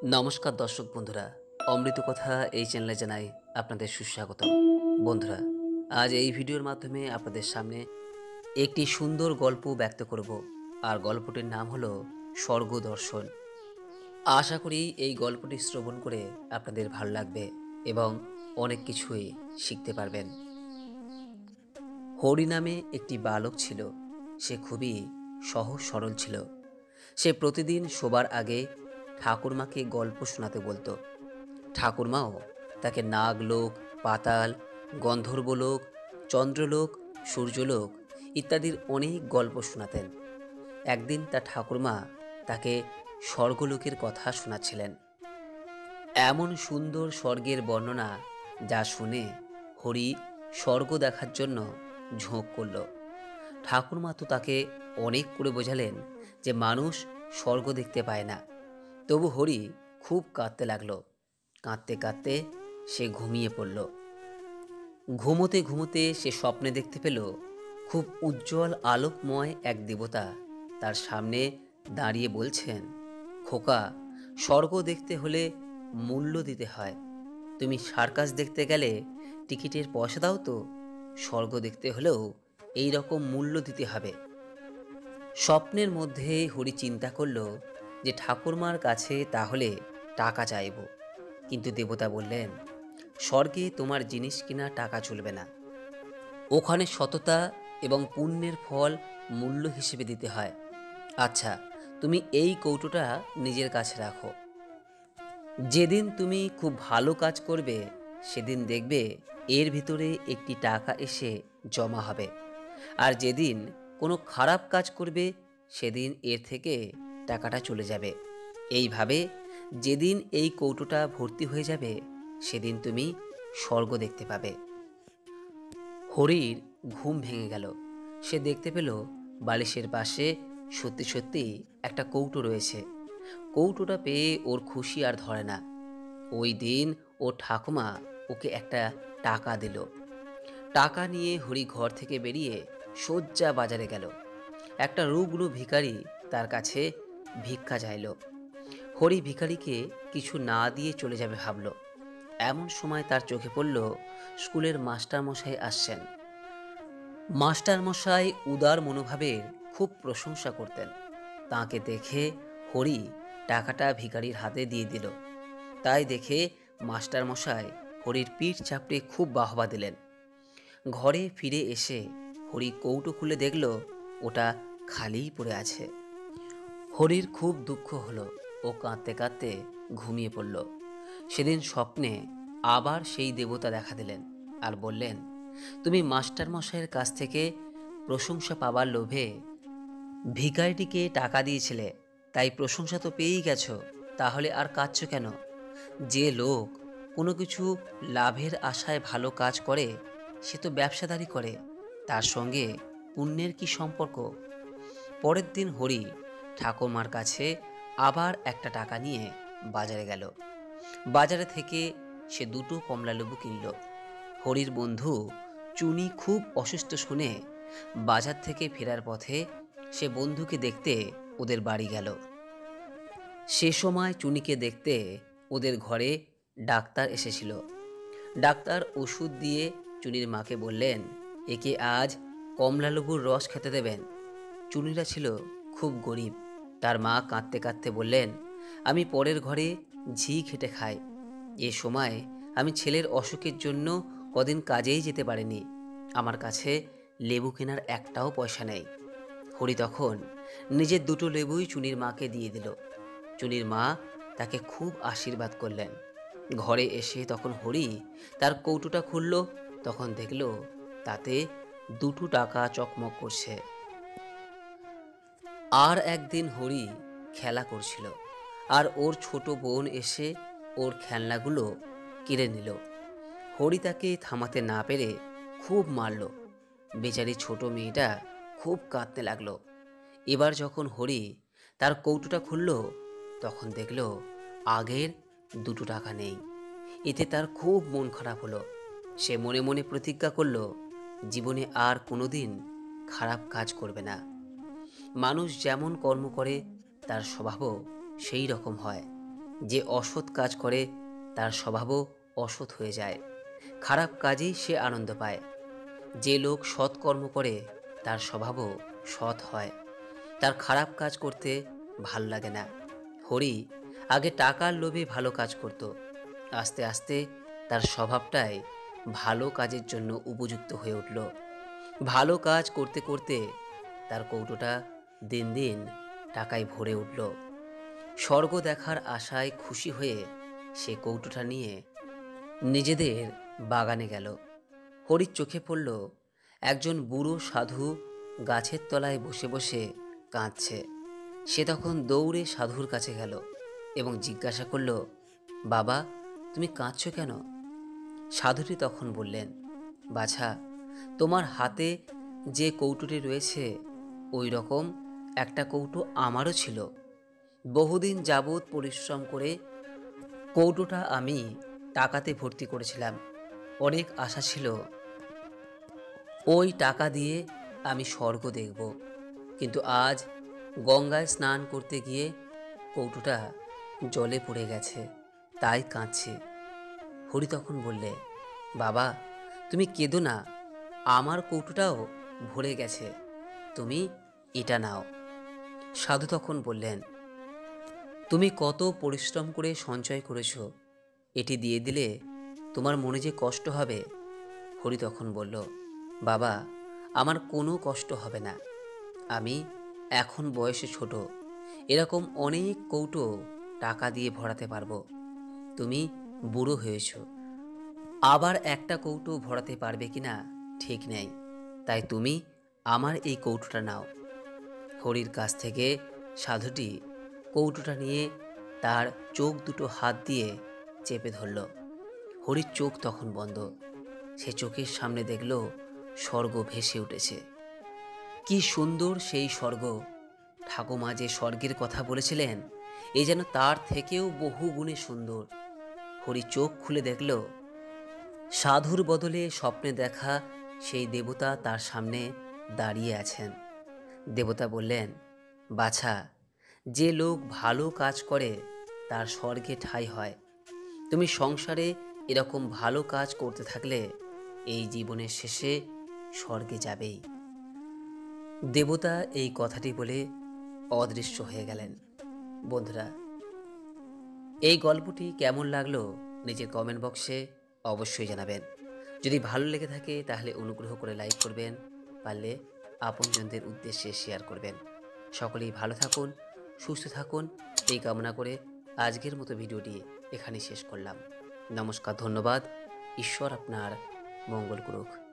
নমস্কার দর্শক বন্ধুরা, অমৃত কথা এই চ্যানেলে জানাই আপনাদের সুস্বাগত। বন্ধুরা, আজ এই ভিডিওর মাধ্যমে আপনাদের সামনে একটি সুন্দর গল্প ব্যক্ত করব। আর গল্পটির নাম হলো স্বর্গ দর্শন। আশা করি এই গল্পটি শ্রবণ করে আপনাদের ভালো লাগবে এবং অনেক কিছুই শিখতে পারবেন। হরি নামে একটি বালক ছিল। সে খুবই সহজ সরল ছিল। সে প্রতিদিন শোবার আগে ঠাকুরমাকে গল্প শোনাতে বলতো। ঠাকুরমাও তাকে নাগলোক, পাতাল, গন্ধর্বলোক, চন্দ্রলোক, সূর্যলোক ইত্যাদির অনেক গল্প শোনাতেন। একদিন তার ঠাকুরমা তাকে স্বর্গলোকের কথা শোনাচ্ছিলেন। এমন সুন্দর স্বর্গের বর্ণনা যা শুনে হরি স্বর্গ দেখার জন্য ঝোঁক করল। ঠাকুরমা তো তাকে অনেক করে বোঝালেন যে মানুষ স্বর্গ দেখতে পায় না। তবু হরি খুব কাঁদতে লাগলো। কাঁদতে কাঁদতে সে ঘুমিয়ে পড়ল। ঘুমোতে ঘুমোতে সে স্বপ্নে দেখতে পেল খুব উজ্জ্বল আলোকময় এক দেবতা তার সামনে দাঁড়িয়ে বলছেন, খোকা, স্বর্গ দেখতে হলে মূল্য দিতে হয়। তুমি সার্কাস দেখতে গেলে টিকিটের পয়সা দাও তো, স্বর্গ দেখতে হলেও এই রকম মূল্য দিতে হবে। স্বপ্নের মধ্যে হরি চিন্তা করল যে ঠাকুরমার কাছে তাহলে টাকা চাইব। কিন্তু দেবতা বললেন, স্বর্গে তোমার জিনিস কিনা টাকা চলবে না। ওখানে সততা এবং পুণ্যের ফল মূল্য হিসেবে দিতে হয়। আচ্ছা, তুমি এই কৌটোটা নিজের কাছে রাখো। যেদিন তুমি খুব ভালো কাজ করবে সেদিন দেখবে এর ভিতরে একটি টাকা এসে জমা হবে। আর যেদিন কোনো খারাপ কাজ করবে সেদিন এর থেকে টাকাটা চলে যাবে। এইভাবে যেদিন এই কৌটোটা ভর্তি হয়ে যাবে সেদিন তুমি স্বর্গ দেখতে পাবে। হরির ঘুম ভেঙে গেল। সে দেখতে পেল বালিশের পাশে সত্যি সত্যি একটা কৌটো রয়েছে। কৌটোটা পেয়ে ওর খুশি আর ধরে না। ওই দিন ওর ঠাকুমা ওকে একটা টাকা দিল। টাকা নিয়ে হরি ঘর থেকে বেরিয়ে সোজা বাজারে গেল। একটা রুগ্ন ভিখারি তার কাছে ভিক্ষা চাইল। হরি ভিখারিকে কিছু না দিয়ে চলে যাবে ভাবল। এমন সময় তার চোখে পড়ল স্কুলের মাস্টার মশাই আসছেন। মাস্টার মশাই উদার মনোভাবের খুব প্রশংসা করতেন। তাকে দেখে হরি টাকাটা ভিখারির হাতে দিয়ে দিল। তাই দেখে মাস্টার মশাই হরির পিঠ চাপড়ে খুব বাহবা দিলেন। ঘরে ফিরে এসে হরি কৌটো খুলে দেখল ওটা খালিই পড়ে আছে। হরির খুব দুঃখ হলো। ও কাঁদতে কাঁদতে ঘুমিয়ে পড়ল। সেদিন স্বপ্নে আবার সেই দেবতা দেখা দিলেন আর বললেন, তুমি মাস্টার মশাইয়ের কাছ থেকে প্রশংসা পাবার লোভে ভিখারিটিকে টাকা দিয়েছিলে, তাই প্রশংসা তো পেয়েই গেছো, তাহলে আর কাঁদছো কেন? যে লোক কোনো কিছু লাভের আশায় ভালো কাজ করে সে তো ব্যবসাদারি করে, তার সঙ্গে পুণ্যের কি সম্পর্ক? পরের দিন হরি ঠাকুরমার কাছে আবার একটা টাকা নিয়ে বাজারে গেল। বাজারে থেকে সে দুটো কমলালেবু কিনল। হরির বন্ধু চুনি খুব অসুস্থ শুনে বাজার থেকে ফেরার পথে সে বন্ধুকে দেখতে ওদের বাড়ি গেল। সে সময় চুনিকে দেখতে ওদের ঘরে ডাক্তার এসেছিল। ডাক্তার ওষুধ দিয়ে চুনির মাকে বললেন, একে আজ কমলালেবুর রস খেতে দেবেন। চুনিরা ছিল খুব গরিব। তার মা কাঁদতে কাঁদতে বললেন, আমি পরের ঘরে ঝি খেটে খাই। এ সময় আমি ছেলের অসুখের জন্য কদিন কাজেই যেতে পারিনি। আমার কাছে লেবু কেনার একটাও পয়সা নেই। হরি তখন নিজের দুটো লেবুই চুনির মাকে দিয়ে দিল। চুনির মা তাকে খুব আশীর্বাদ করলেন। ঘরে এসে তখন হরি তার কৌটোটা খুলল। তখন দেখল তাতে দুটো টাকা চকমক করছে। আর একদিন হরি খেলা করছিল, আর ওর ছোট বোন এসে ওর খেলনাগুলো কেড়ে নিল। হরি তাকে থামাতে না পেরে খুব মারল। বেচারি ছোট মেয়েটা খুব কাঁদতে লাগলো। এবার যখন হরি তার কৌটোটা খুলল তখন দেখল আগের দুটো টাকা নেই। এতে তার খুব মন খারাপ হলো। সে মনে মনে প্রতিজ্ঞা করল জীবনে আর কোনোদিন খারাপ কাজ করবে না। মানুষ যেমন কর্ম করে তার স্বভাবও সেই রকম হয়। যে অসৎ কাজ করে তার স্বভাবও অসৎ হয়ে যায়। খারাপ কাজেই সে আনন্দ পায়। যে লোক সৎকর্ম করে তার স্বভাবও সৎ হয়। তার খারাপ কাজ করতে ভাল লাগে না। হরি আগে টাকার লোভে ভালো কাজ করত। আস্তে আস্তে তার স্বভাবটাই ভালো কাজের জন্য উপযুক্ত হয়ে উঠল। ভালো কাজ করতে করতে তার কৌটোটা দিন দিন টাকায় ভরে উঠল। স্বর্গ দেখার আশায় খুশি হয়ে সে কৌটোটা নিয়ে নিজেদের বাগানে গেল। হরির চোখে পড়ল একজন বুড়ো সাধু গাছের তলায় বসে বসে কাঁদছে। সে তখন দৌড়ে সাধুর কাছে গেল এবং জিজ্ঞাসা করল, বাবা, তুমি কাঁদছ কেন? সাধুটি তখন বললেন, বাছা, তোমার হাতে যে কৌটোটি রয়েছে ওই রকম একটা কৌটো আমারও ছিল। বহুদিন যাবৎ পরিশ্রম করে কৌটোটা আমি টাকাতে ভর্তি করেছিলাম। অনেক আশা ছিল ওই টাকা দিয়ে আমি স্বর্গ দেখব, কিন্তু আজ গঙ্গায় স্নান করতে গিয়ে কৌটোটা জলে পড়ে গেছে, তাই কাঁদছি। হরি তখন বললে, বাবা, তুমি কেঁদো না, আমার কৌটোটাও ভরে গেছে, তুমি এটা নাও। সাধু তখন বললেন, তুমি কত পরিশ্রম করে সঞ্চয় করেছ, এটি দিয়ে দিলে তোমার মনে যে কষ্ট হবে। হরি তখন বলল, বাবা, আমার কোনো কষ্ট হবে না। আমি এখন বয়সে ছোট, এরকম অনেক কৌটো টাকা দিয়ে ভরাতে পারবো। তুমি বুড়ো হয়েছ, আবার একটা কৌটো ভরাতে পারবে কিনা ঠিক নেই, তাই তুমি আমার এই কৌটোটা নাও। হরির কাছ থেকে সাধুটি কৌটোটা নিয়ে তার চোখ দুটো হাত দিয়ে চেপে ধরল। হরির চোখ তখন বন্ধ। সে চোখের সামনে দেখল স্বর্গ ভেসে উঠেছে। কি সুন্দর সেই স্বর্গ! ঠাকুমা যে স্বর্গের কথা বলেছিলেন এ যেন তার থেকেও বহু গুণে সুন্দর। হরি চোখ খুলে দেখল সাধুর বদলে স্বপ্নে দেখা সেই দেবতা তার সামনে দাঁড়িয়ে আছেন। দেবতা বললেন, বাছা, যে লোক ভালো কাজ করে তার স্বর্গে ঠাঁই হয়। তুমি সংসারে এরকম ভালো কাজ করতে থাকলে এই জীবনের শেষে স্বর্গে যাবেই। দেবতা এই কথাটি বলে অদৃশ্য হয়ে গেলেন। বন্ধুরা, এই গল্পটি কেমন লাগলো নিজের কমেন্ট বক্সে অবশ্যই জানাবেন। যদি ভালো লেগে থাকে তাহলে অনুগ্রহ করে লাইক করবেন, পারলে আপনজনদের উদ্দেশ্যে শেয়ার করবেন। সকলেই ভালো থাকুন, সুস্থ থাকুন এই কামনা করে আজকের মতো ভিডিওটি এখানে শেষ করলাম। নমস্কার, ধন্যবাদ। ঈশ্বর আপনার মঙ্গল করুক।